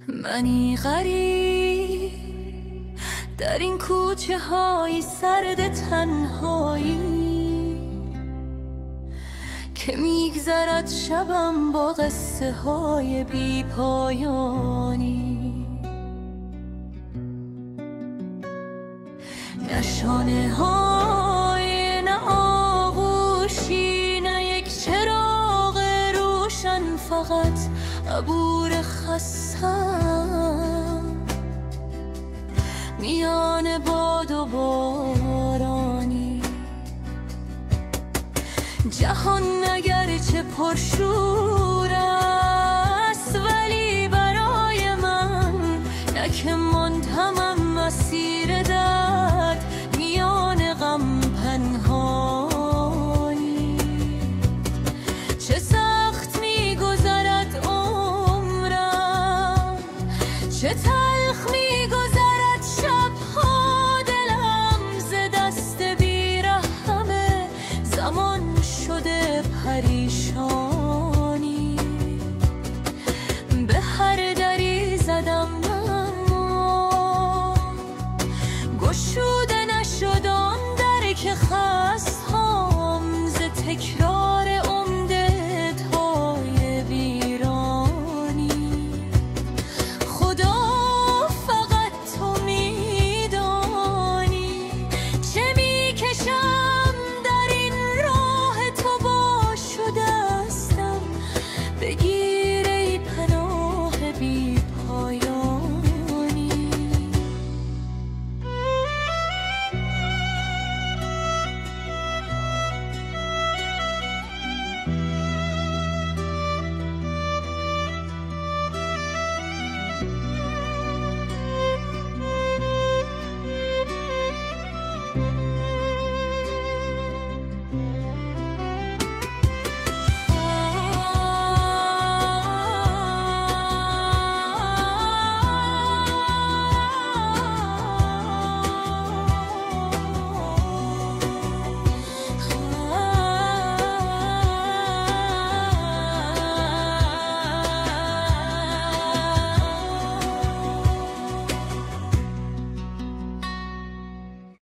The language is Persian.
منی غریب در این کوچه های سرد تنهایی که میگذرد شبم با قصه های بی پایانی. نشانه های نه آغوشی نه یک چراغ روشن، فقط عبور خستم میان باد و بارانی. جهان اگرچه پرشور است ولی برای من نه که ماندمم مسیر درد میان غم پنهانی. چه سخت میگذرد عمرم، چه تلخ میگذرد شبها، دلم ز دست بیرحمه زمان شده پریشانی. به هر دری زدم اما گشوده نشد آن در که خستم ز تکرار امیدهای ویرانی. خدا فقط تو میدانی چه میکشم در این راه تو، با شدستم بگیر ای پناه بی پایانی.